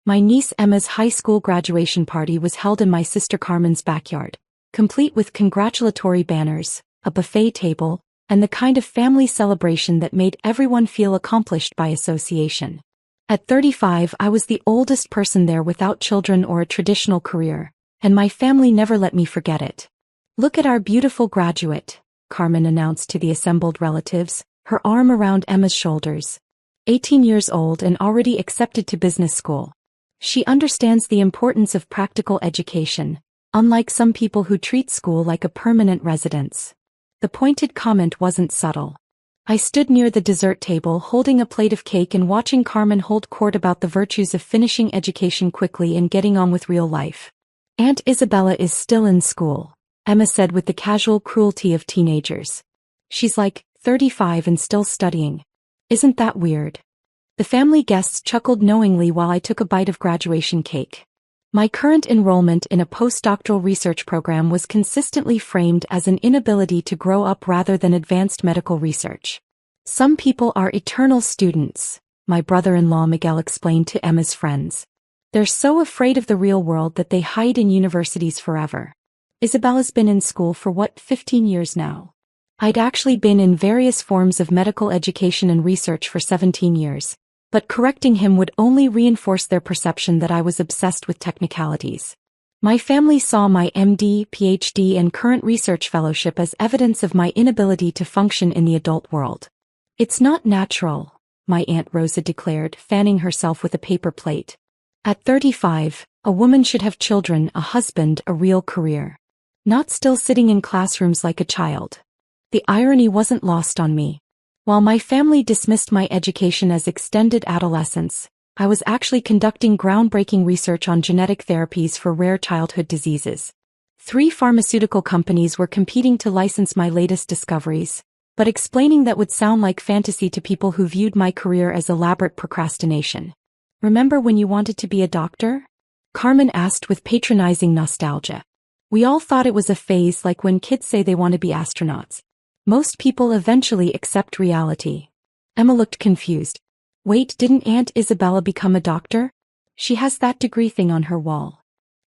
My niece Emma's high school graduation party was held in my sister Carmen's backyard, complete with congratulatory banners, a buffet table, and the kind of family celebration that made everyone feel accomplished by association. At 35, I was the oldest person there without children or a traditional career, and my family never let me forget it. "Look at our beautiful graduate," Carmen announced to the assembled relatives, her arm around Emma's shoulders. 18 years old and already accepted to business school. She understands the importance of practical education, unlike some people who treat school like a permanent residence. The pointed comment wasn't subtle. I stood near the dessert table holding a plate of cake and watching Carmen hold court about the virtues of finishing education quickly and getting on with real life. "Aunt Isabella is still in school," Emma said with the casual cruelty of teenagers. "She's like 35 and still studying. Isn't that weird?" The family guests chuckled knowingly while I took a bite of graduation cake. My current enrollment in a postdoctoral research program was consistently framed as an inability to grow up rather than advanced medical research. "Some people are eternal students," my brother-in-law Miguel explained to Emma's friends. "They're so afraid of the real world that they hide in universities forever." Isabella's been in school for 15 years now. I'd actually been in various forms of medical education and research for 17 years. But correcting him would only reinforce their perception that I was obsessed with technicalities. My family saw my MD, PhD and current research fellowship as evidence of my inability to function in the adult world. "It's not natural," my Aunt Rosa declared, fanning herself with a paper plate. "At 35, a woman should have children, a husband, a real career. Not still sitting in classrooms like a child." The irony wasn't lost on me. While my family dismissed my education as extended adolescence, I was actually conducting groundbreaking research on genetic therapies for rare childhood diseases. 3 pharmaceutical companies were competing to license my latest discoveries, but explaining that would sound like fantasy to people who viewed my career as elaborate procrastination. "Remember when you wanted to be a doctor?" Carmen asked with patronizing nostalgia. "We all thought it was a phase, like when kids say they want to be astronauts. Most people eventually accept reality." Emma looked confused. "Wait, didn't Aunt Isabella become a doctor? She has that degree thing on her wall."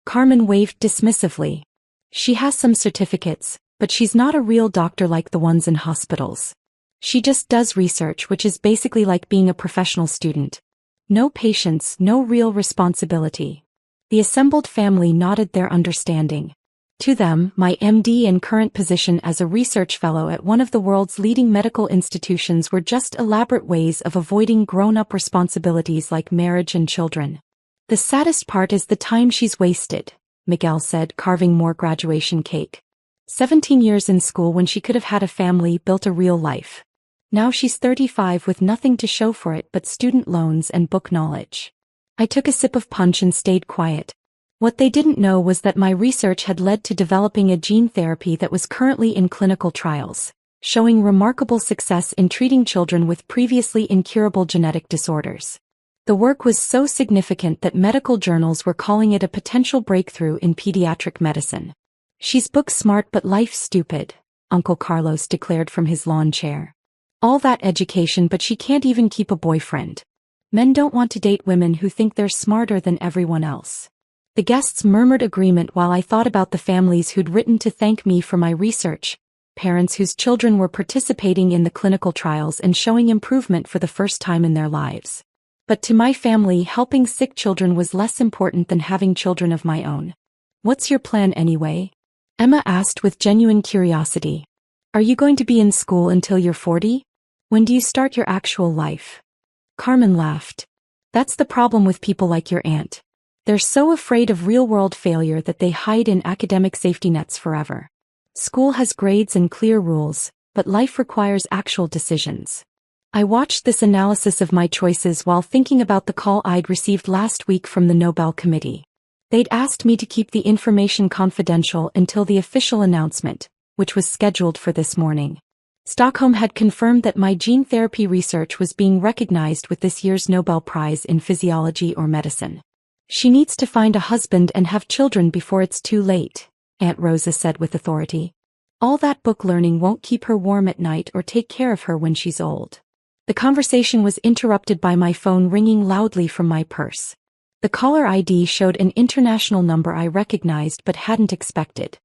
Carmen waved dismissively. "She has some certificates, but she's not a real doctor like the ones in hospitals. She just does research, which is basically like being a professional student. No patients, no real responsibility." The assembled family nodded their understanding. To them, my MD and current position as a research fellow at one of the world's leading medical institutions were just elaborate ways of avoiding grown-up responsibilities like marriage and children. "The saddest part is the time she's wasted," Miguel said, carving more graduation cake. 17 years in school when she could have had a family, built a real life. Now she's 35 with nothing to show for it but student loans and book knowledge. I took a sip of punch and stayed quiet. What they didn't know was that my research had led to developing a gene therapy that was currently in clinical trials, showing remarkable success in treating children with previously incurable genetic disorders. The work was so significant that medical journals were calling it a potential breakthrough in pediatric medicine. "She's book smart but life stupid," Uncle Carlos declared from his lawn chair. "All that education but she can't even keep a boyfriend. Men don't want to date women who think they're smarter than everyone else." The guests murmured agreement while I thought about the families who'd written to thank me for my research, parents whose children were participating in the clinical trials and showing improvement for the first time in their lives. But to my family, helping sick children was less important than having children of my own. "What's your plan anyway?" Emma asked with genuine curiosity. "Are you going to be in school until you're 40? When do you start your actual life?" Carmen laughed. "That's the problem with people like your aunt. They're so afraid of real-world failure that they hide in academic safety nets forever. School has grades and clear rules, but life requires actual decisions." I watched this analysis of my choices while thinking about the call I'd received last week from the Nobel Committee. They'd asked me to keep the information confidential until the official announcement, which was scheduled for this morning. Stockholm had confirmed that my gene therapy research was being recognized with this year's Nobel Prize in Physiology or Medicine. "She needs to find a husband and have children before it's too late," Aunt Rosa said with authority. "All that book learning won't keep her warm at night or take care of her when she's old." The conversation was interrupted by my phone ringing loudly from my purse. The caller ID showed an international number I recognized but hadn't expected.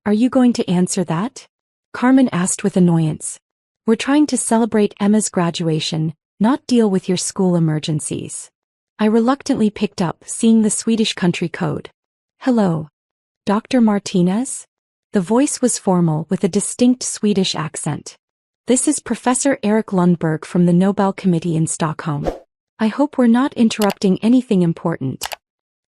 Are you going to answer that? Carmen asked with annoyance. We're trying to celebrate Emma's graduation, not deal with your school emergencies. I reluctantly picked up, seeing the Swedish country code. Hello. Dr. Martinez? The voice was formal with a distinct Swedish accent. This is Professor Erik Lundberg from the Nobel Committee in Stockholm. I hope we're not interrupting anything important.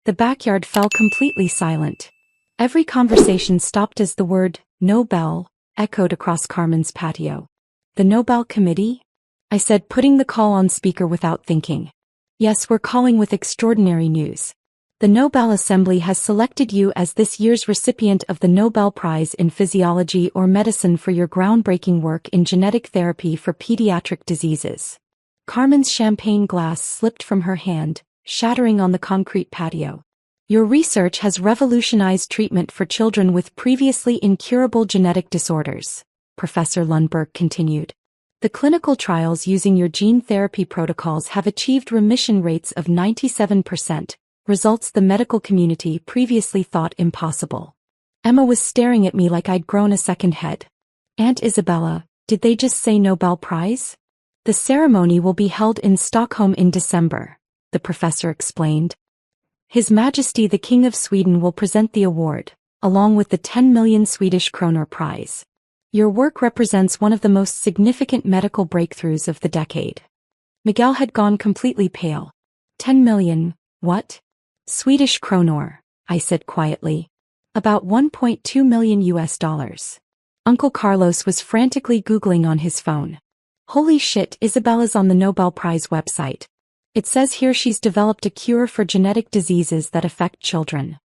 The backyard fell completely silent. Every conversation stopped as the word, Nobel, echoed across Carmen's patio. The Nobel Committee? I said, putting the call on speaker without thinking. Yes, we're calling with extraordinary news. The Nobel Assembly has selected you as this year's recipient of the Nobel Prize in Physiology or Medicine for your groundbreaking work in genetic therapy for pediatric diseases. Carmen's champagne glass slipped from her hand, shattering on the concrete patio. Your research has revolutionized treatment for children with previously incurable genetic disorders, Professor Lundberg continued. The clinical trials using your gene therapy protocols have achieved remission rates of 97%, results the medical community previously thought impossible. Emma was staring at me like I'd grown a second head. Aunt Isabella, did they just say Nobel Prize? The ceremony will be held in Stockholm in December, the professor explained. His Majesty the King of Sweden will present the award, along with the 10 million Swedish kronor prize. Your work represents one of the most significant medical breakthroughs of the decade. Miguel had gone completely pale. 10 million, what? Swedish kronor, I said quietly. About 1.2 million US dollars. Uncle Carlos was frantically Googling on his phone. Holy shit, Isabella's on the Nobel Prize website. It says here she's developed a cure for genetic diseases that affect children.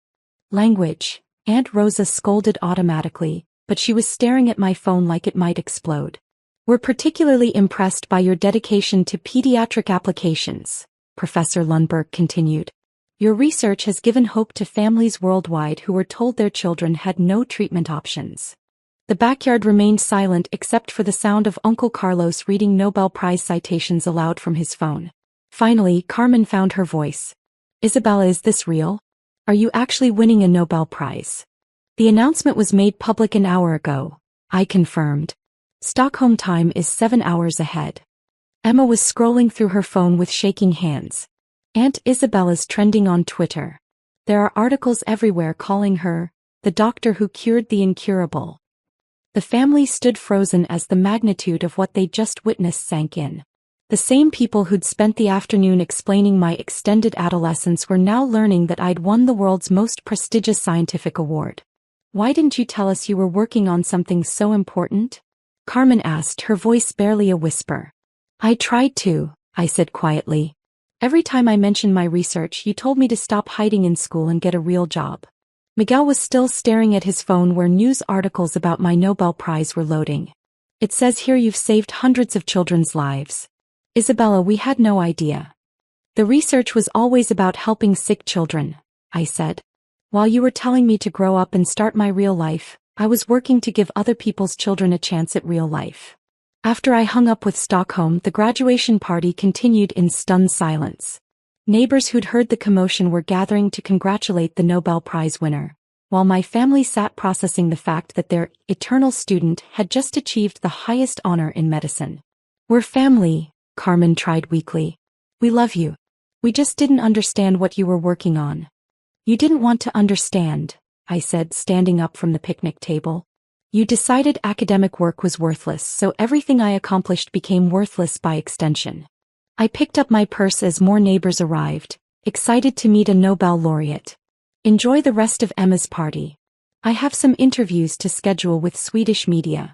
Language, Aunt Rosa scolded automatically, but she was staring at my phone like it might explode. We're particularly impressed by your dedication to pediatric applications, Professor Lundberg continued. Your research has given hope to families worldwide who were told their children had no treatment options. The backyard remained silent except for the sound of Uncle Carlos reading Nobel Prize citations aloud from his phone. Finally, Carmen found her voice. Isabella, is this real? Are you actually winning a Nobel Prize? The announcement was made public an hour ago, I confirmed. Stockholm time is 7 hours ahead. Emma was scrolling through her phone with shaking hands. Aunt Isabella's trending on Twitter. There are articles everywhere calling her the doctor who cured the incurable. The family stood frozen as the magnitude of what they just witnessed sank in. The same people who'd spent the afternoon explaining my extended adolescence were now learning that I'd won the world's most prestigious scientific award. Why didn't you tell us you were working on something so important? Carmen asked, her voice barely a whisper. I tried to, I said quietly. Every time I mentioned my research, you told me to stop hiding in school and get a real job. Miguel was still staring at his phone where news articles about my Nobel Prize were loading. It says here you've saved hundreds of children's lives. Isabella, we had no idea. The research was always about helping sick children, I said. While you were telling me to grow up and start my real life, I was working to give other people's children a chance at real life. After I hung up with Stockholm, the graduation party continued in stunned silence. Neighbors who'd heard the commotion were gathering to congratulate the Nobel Prize winner, while my family sat processing the fact that their eternal student had just achieved the highest honor in medicine. We're family, Carmen tried weakly. We love you. We just didn't understand what you were working on. You didn't want to understand, I said, standing up from the picnic table. You decided academic work was worthless, so everything I accomplished became worthless by extension. I picked up my purse as more neighbors arrived, excited to meet a Nobel laureate. Enjoy the rest of Emma's party. I have some interviews to schedule with Swedish media.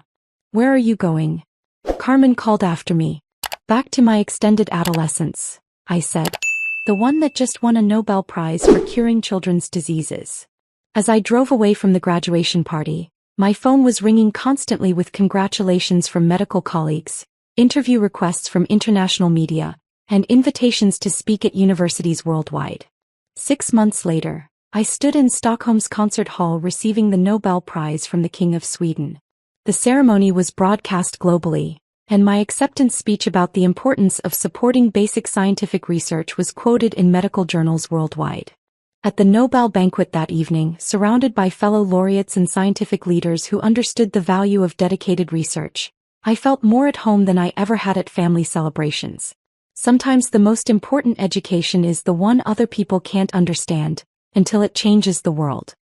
Where are you going? Carmen called after me. Back to my extended adolescence, I said. The one that just won a Nobel Prize for curing children's diseases. As I drove away from the graduation party, my phone was ringing constantly with congratulations from medical colleagues, interview requests from international media, and invitations to speak at universities worldwide. 6 months later, I stood in Stockholm's concert hall receiving the Nobel Prize from the King of Sweden. The ceremony was broadcast globally, And my acceptance speech about the importance of supporting basic scientific research was quoted in medical journals worldwide. At the Nobel banquet that evening, surrounded by fellow laureates and scientific leaders who understood the value of dedicated research, I felt more at home than I ever had at family celebrations. Sometimes the most important education is the one other people can't understand, until it changes the world.